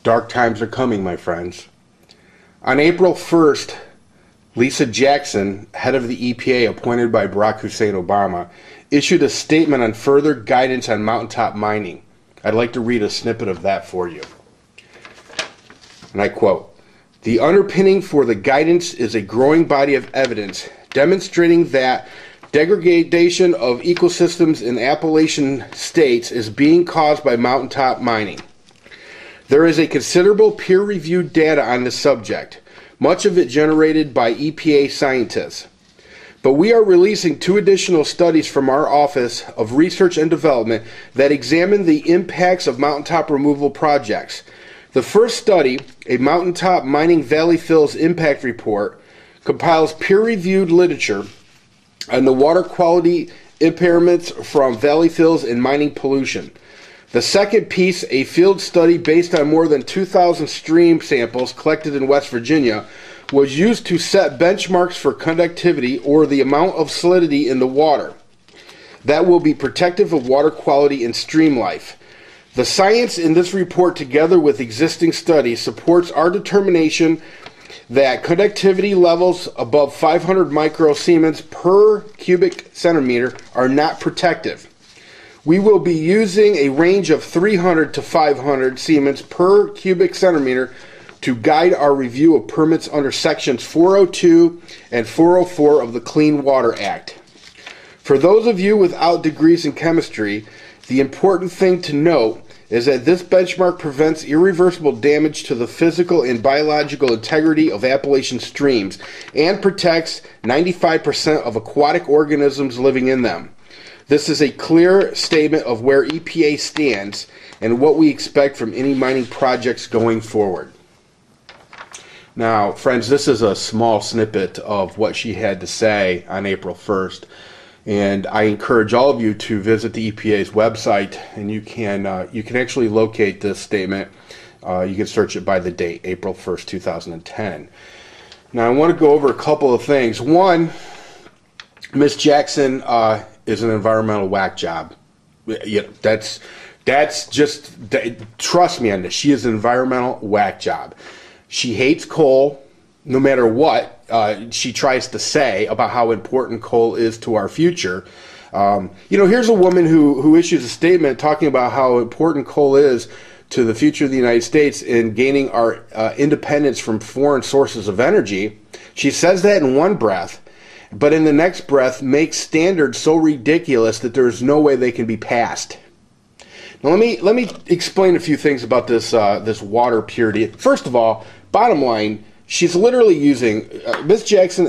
Dark times are coming, my friends. On April 1st, Lisa Jackson, head of the EPA appointed by Barack Hussein Obama, issued a statement on further guidance on mountaintop mining. I'd like to read a snippet of that for you. And I quote, "The underpinning for the guidance is a growing body of evidence demonstrating that degradation of ecosystems in Appalachian states is being caused by mountaintop mining. There is a considerable peer-reviewed data on this subject, much of it generated by EPA scientists. But we are releasing 2 additional studies from our Office of Research and Development that examine the impacts of mountaintop removal projects. The first study, a Mountaintop Mining Valley Fills Impact Report, compiles peer-reviewed literature on the water quality impairments from valley fills and mining pollution. The second piece, a field study based on more than 2,000 stream samples collected in West Virginia, was used to set benchmarks for conductivity, or the amount of salinity in the water, that will be protective of water quality and stream life. The science in this report, together with existing studies, supports our determination that conductivity levels above 500 microsiemens per cubic centimeter are not protective. We will be using a range of 300 to 500 Siemens per cubic centimeter to guide our review of permits under Sections 402 and 404 of the Clean Water Act. For those of you without degrees in chemistry, the important thing to note is that this benchmark prevents irreversible damage to the physical and biological integrity of Appalachian streams and protects 95% of aquatic organisms living in them. This is a clear statement of where EPA stands and what we expect from any mining projects going forward." Now, friends, this is a small snippet of what she had to say on April 1st. And I encourage all of you to visit the EPA's website, and you can actually locate this statement. You can search it by the date, April 1st, 2010. Now, I want to go over a couple of things. One, Ms. Jackson is an environmental whack job. You know, that's just, trust me on this. She is an environmental whack job. She hates coal, no matter what she tries to say about how important coal is to our future. Here's a woman who issues a statement talking about how important coal is to the future of the United States in gaining our independence from foreign sources of energy. She says that in one breath, but in the next breath makes standards so ridiculous that there's no way they can be passed. Now let me explain a few things about this water purity. First of all, bottom line, she's literally using, Ms. Jackson,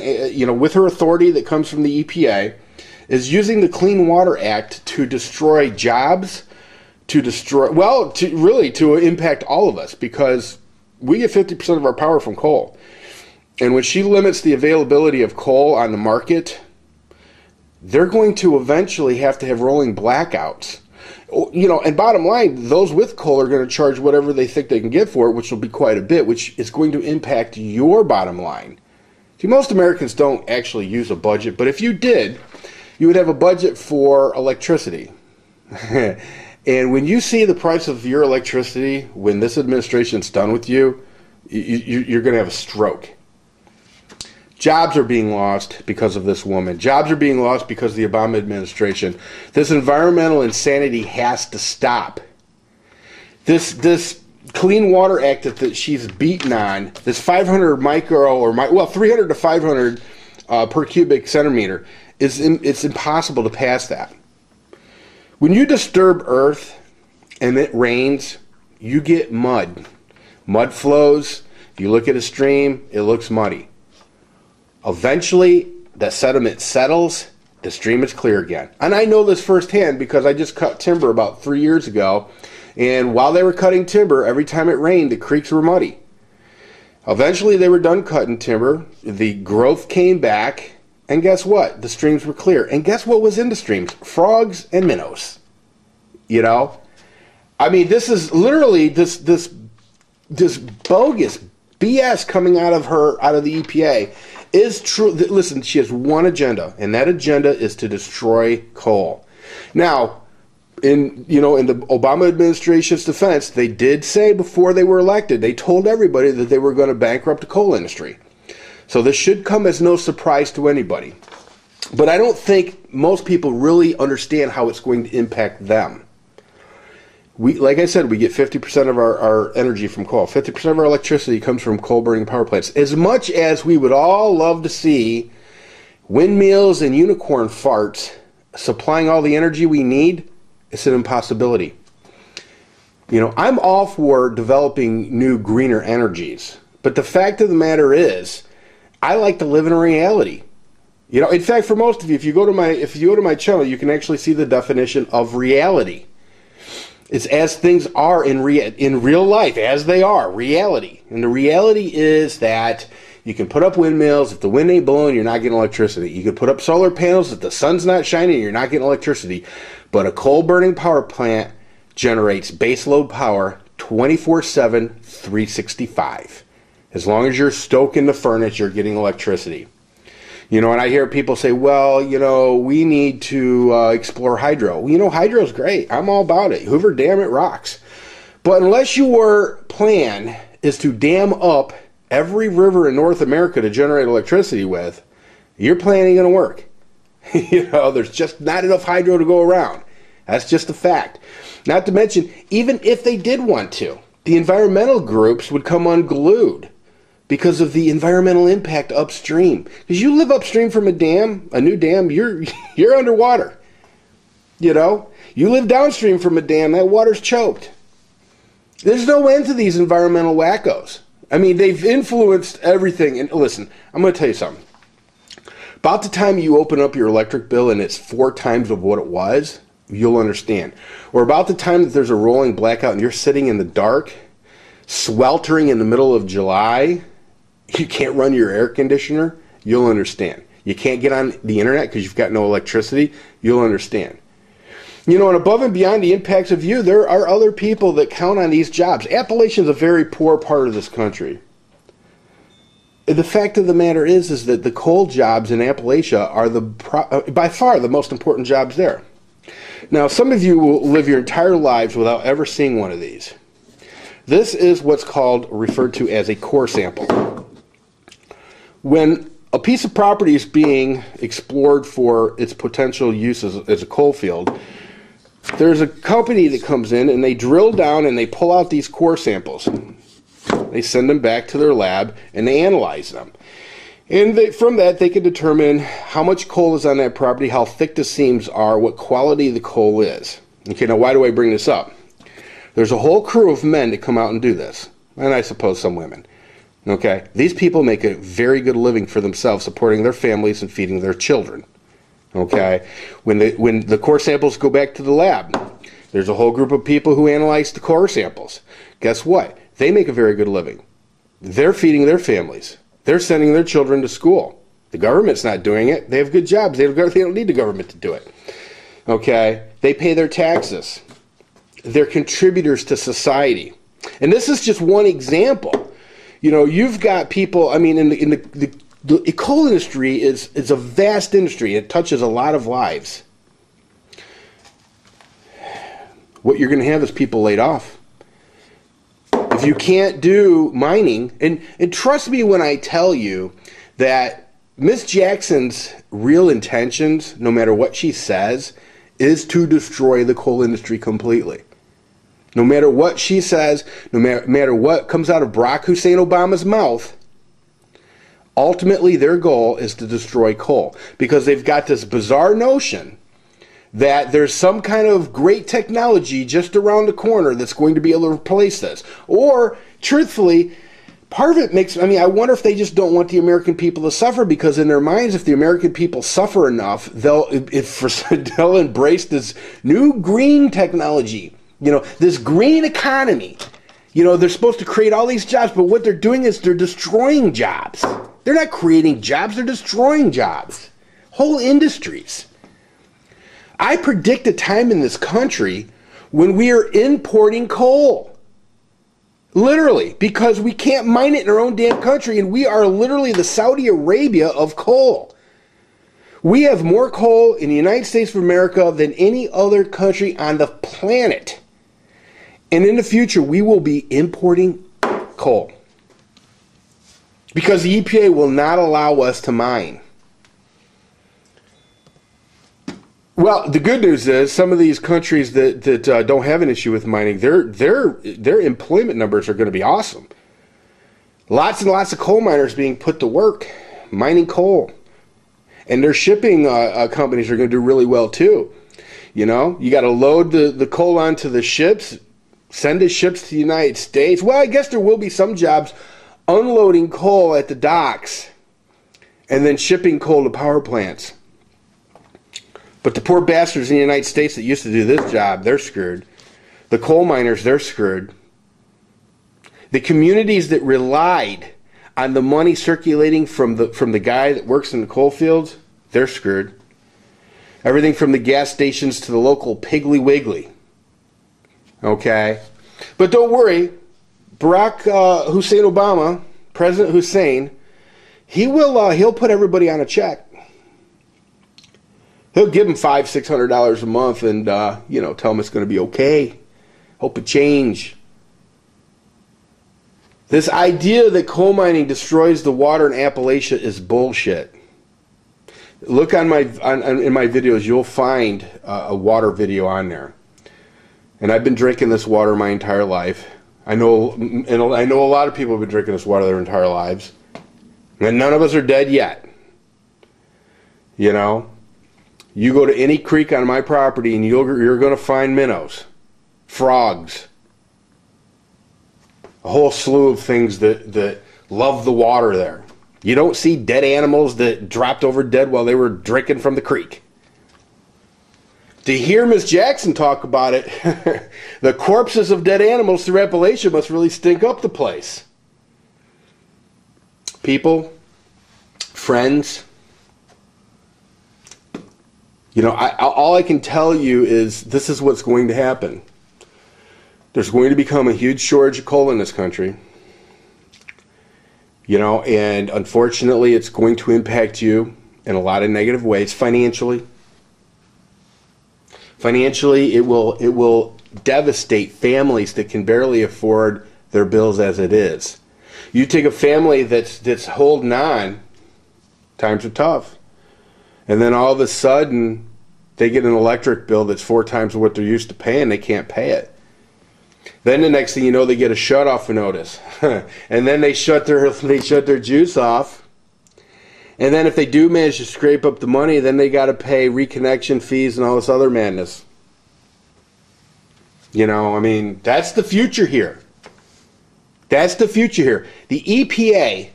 with her authority that comes from the EPA, is using the Clean Water Act to destroy jobs, to impact all of us, because we get 50% of our power from coal. And when she limits the availability of coal on the market, they're going to eventually have to have rolling blackouts. And bottom line, those with coal are going to charge whatever they think they can get for it, which will be quite a bit, which is going to impact your bottom line. See, most Americans don't actually use a budget, but if you did, you would have a budget for electricity. And when you see the price of your electricity, when this administration's done with you, you're going to have a stroke. Jobs are being lost because of this woman. Jobs are being lost because of the Obama administration. This environmental insanity has to stop. This Clean Water Act that she's beaten on, this 500 300 to 500 per cubic centimeter, it's impossible to pass that. When you disturb Earth and it rains, you get mud. Mud flows. If you look at a stream, it looks muddy. Eventually, the sediment settles, the stream is clear again. And I know this firsthand because I just cut timber about 3 years ago, and while they were cutting timber, every time it rained, the creeks were muddy. Eventually, they were done cutting timber, the growth came back, and guess what? The streams were clear. And guess what was in the streams? Frogs and minnows. I mean, this is literally this bogus BS coming out of the EPA is true. Listen, she has one agenda, and that agenda is to destroy coal. Now, in the Obama administration's defense, they did say before they were elected, they told everybody that they were going to bankrupt the coal industry. So this should come as no surprise to anybody. But I don't think most people really understand how it's going to impact them. Like I said, we get 50% of our energy from coal. 50% of our electricity comes from coal-burning power plants. As much as we would all love to see windmills and unicorn farts supplying all the energy we need, it's an impossibility. I'm all for developing new, greener energies. But the fact of the matter is, I like to live in a reality. In fact, for most of you, if you go to my channel, you can actually see the definition of reality. It's as things are in real life, as they are, reality. And the reality is that you can put up windmills. If the wind ain't blowing, you're not getting electricity. You can put up solar panels. If the sun's not shining, you're not getting electricity. But a coal-burning power plant generates baseload power 24/7, 365. As long as you're stoking the furnace, you're getting electricity. And I hear people say, well, we need to explore hydro. Hydro's great. I'm all about it. Hoover Dam, it rocks. But unless your plan is to dam up every river in North America to generate electricity with, your plan ain't going to work. There's just not enough hydro to go around. That's just a fact. Not to mention, even if they did want to, the environmental groups would come unglued because of the environmental impact upstream. Because you live upstream from a new dam, you're underwater. You live downstream from a dam, that water's choked. There's no end to these environmental wackos. I mean, they've influenced everything. And listen, I'm going to tell you something. About the time you open up your electric bill and it's 4 times of what it was, you'll understand. Or about the time that there's a rolling blackout and you're sitting in the dark, sweltering in the middle of July, you can't run your air conditioner, you'll understand. You can't get on the internet because you've got no electricity, you'll understand. And above and beyond the impacts of you, there are other people that count on these jobs. Appalachia's a very poor part of this country. The fact of the matter is that the coal jobs in Appalachia are by far the most important jobs there. Now, some of you will live your entire lives without ever seeing one of these. This is what's referred to as a core sample. When a piece of property is being explored for its potential use as a coal field, there's a company that comes in and they drill down and they pull out these core samples. They send them back to their lab and they analyze them. And from that, they can determine how much coal is on that property, how thick the seams are, what quality the coal is. Okay, now why do I bring this up? There's a whole crew of men that come out and do this, and I suppose some women. Okay, these people make a very good living for themselves, supporting their families and feeding their children. Okay, when the core samples go back to the lab, there's a whole group of people who analyze the core samples. Guess what? They make a very good living. They're feeding their families. They're sending their children to school. The government's not doing it. They have good jobs. They don't need the government to do it. Okay, they pay their taxes. They're contributors to society. And this is just one example. You've got people, the coal industry is a vast industry. It touches a lot of lives. What you're going to have is people laid off. If you can't do mining, and trust me when I tell you that Miss Jackson's real intentions, no matter what she says, is to destroy the coal industry completely. No matter what she says, no matter what comes out of Barack Hussein Obama's mouth, ultimately their goal is to destroy coal. Because they've got this bizarre notion that there's some kind of great technology just around the corner that's going to be able to replace this. Or, truthfully, part of it makes, I wonder if they just don't want the American people to suffer, because in their minds, if the American people suffer enough, they'll embrace this new green technology. This green economy. They're supposed to create all these jobs, but what they're doing is they're destroying jobs. They're not creating jobs, they're destroying jobs. Whole industries. I predict a time in this country when we are importing coal. Literally, because we can't mine it in our own damn country, and we are literally the Saudi Arabia of coal. We have more coal in the United States of America than any other country on the planet. And in the future, we will be importing coal. Because the EPA will not allow us to mine. Well, the good news is some of these countries that don't have an issue with mining, their employment numbers are going to be awesome. Lots and lots of coal miners being put to work, mining coal. And their shipping companies are going to do really well too. You know, you got to load the coal onto the ships, send the ships to the United States. Well, I guess there will be some jobs unloading coal at the docks and then shipping coal to power plants. But the poor bastards in the United States that used to do this job, they're screwed. The coal miners, they're screwed. The communities that relied on the money circulating from the guy that works in the coal fields, they're screwed. Everything from the gas stations to the local Piggly Wiggly. Okay? But don't worry, Barack Hussein Obama, President Hussein, he'll put everybody on a check. He'll give them $500-600 a month and tell them it's going to be okay. Hope it change. This idea that coal mining destroys the water in Appalachia is bullshit. Look in my videos, you'll find a water video on there. And I've been drinking this water my entire life. I know a lot of people have been drinking this water their entire lives. And none of us are dead yet. You know? You go to any creek on my property and you're going to find minnows, frogs, a whole slew of things that love the water there. You don't see dead animals that dropped over dead while they were drinking from the creek. To hear Miss Jackson talk about it, the corpses of dead animals through Appalachia must really stink up the place. People, friends, all I can tell you is this is what's going to happen. There's going to become a huge shortage of coal in this country. And unfortunately it's going to impact you in a lot of negative ways financially. Financially, it will devastate families that can barely afford their bills as it is. You take a family that's holding on, times are tough. And then all of a sudden, they get an electric bill that's 4 times what they're used to paying. They can't pay it. Then the next thing you know, they get a shut-off notice. And then they shut their juice off. And then if they do manage to scrape up the money, then they got to pay reconnection fees and all this other madness. That's the future here. That's the future here. The EPA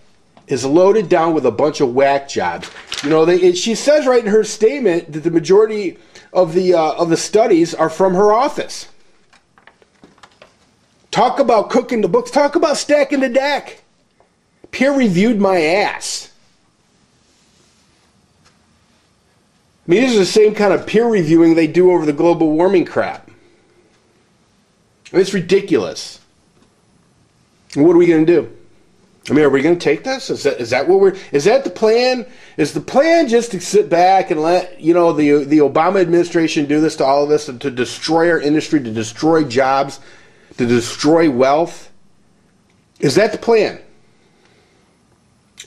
is loaded down with a bunch of whack jobs. She says right in her statement that the majority of the studies are from her office. Talk about cooking the books. Talk about stacking the deck. Peer-reviewed my ass. These are the same kind of peer reviewing they do over the global warming crap. It's ridiculous. What are we going to do? Are we going to take this? Is that the plan? Is the plan just to sit back and let the Obama administration do this to all of us, to destroy our industry, to destroy jobs, to destroy wealth? Is that the plan?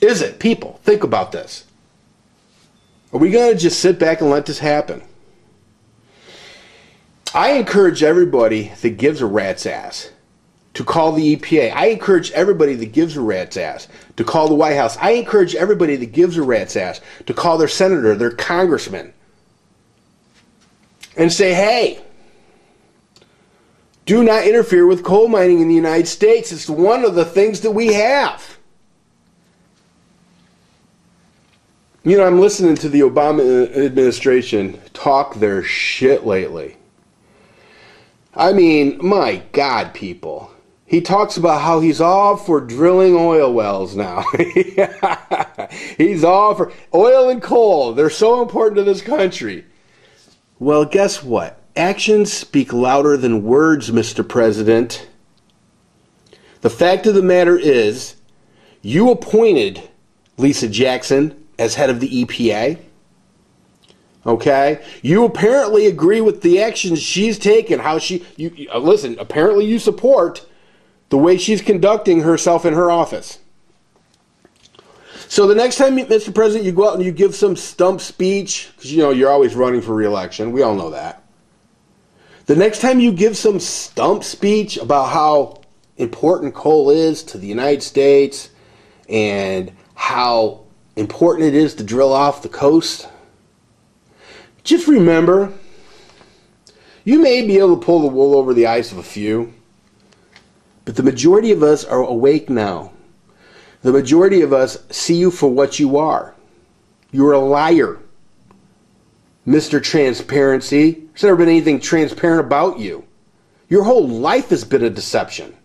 Is it? People, think about this. Are we going to just sit back and let this happen? I encourage everybody that gives a rat's ass to call the EPA. I encourage everybody that gives a rat's ass to call the White House. I encourage everybody that gives a rat's ass to call their senator, their congressman, and say, hey, do not interfere with coal mining in the United States. It's one of the things that we have. I'm listening to the Obama administration talk their shit lately. My God, people. He talks about how he's all for drilling oil wells now. He's all for oil and coal. They're so important to this country. Well, guess what? Actions speak louder than words, Mr. President. The fact of the matter is, you appointed Lisa Jackson as head of the EPA. Okay? You apparently agree with the actions she's taken, how listen, apparently you support the way she's conducting herself in her office. So the next time, Mr. President, you go out and you give some stump speech, because you know you're always running for re-election. We all know that. The next time you give some stump speech about how important coal is to the United States and how important it is to drill off the coast, just remember, you may be able to pull the wool over the eyes of a few, but the majority of us are awake now. The majority of us see you for what you are. You're a liar. Mr. Transparency. There's never been anything transparent about you. Your whole life has been a deception.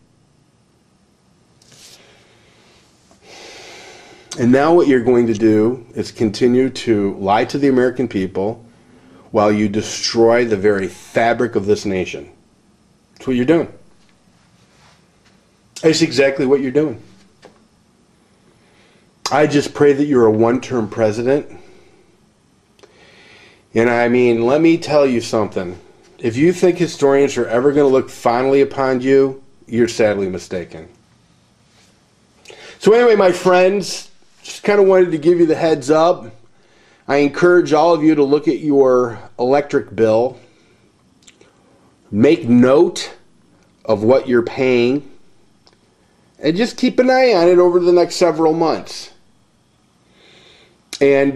And now what you're going to do is continue to lie to the American people while you destroy the very fabric of this nation. That's what you're doing. That's exactly what you're doing. I just pray that you're a one-term president. And I mean, let me tell you something. If you think historians are ever going to look fondly upon you, you're sadly mistaken. So anyway, my friends, just kind of wanted to give you the heads up. I encourage all of you to look at your electric bill. Make note of what you're paying. And just keep an eye on it over the next several months. And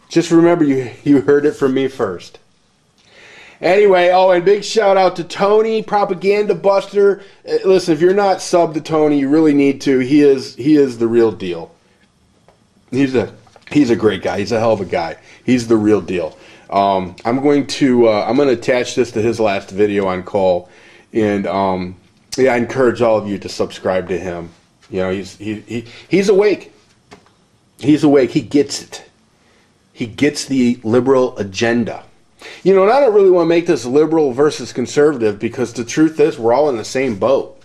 just remember, you heard it from me first. Anyway, and big shout out to Tony, PropagandaBuster. Listen, if you're not subbed to Tony, you really need to. He is the real deal. He's a great guy. He's a hell of a guy. He's the real deal. I'm going to attach this to his last video on coal, and yeah, I encourage all of you to subscribe to him. You know, he's awake. He's awake. He gets it. He gets the liberal agenda. You know, and I don't really want to make this liberal versus conservative, because the truth is we're all in the same boat.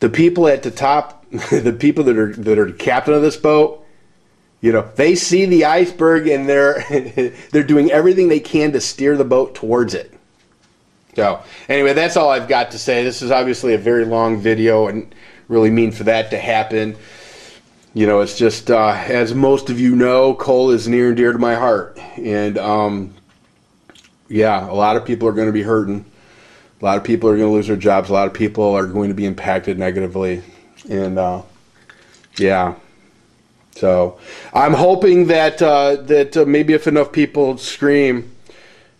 The people at the top, the people that are the captain of this boat, you know, they see the iceberg and they're doing everything they can to steer the boat towards it. So anyway, that's all I've got to say. This is obviously a very long video and really mean for that to happen. You know, it's just, as most of you know, coal is near and dear to my heart. And, yeah, a lot of people are going to be hurting. A lot of people are going to lose their jobs. A lot of people are going to be impacted negatively. And, yeah. So I'm hoping that maybe if enough people scream,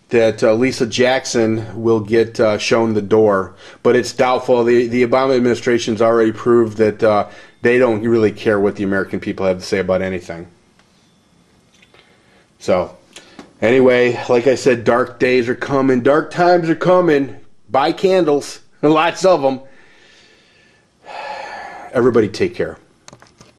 that Lisa Jackson will get shown the door. But it's doubtful. The Obama administration's already proved that they don't really care what the American people have to say about anything. So anyway, like I said, dark days are coming. Dark times are coming. Buy candles. Lots of them. Everybody take care.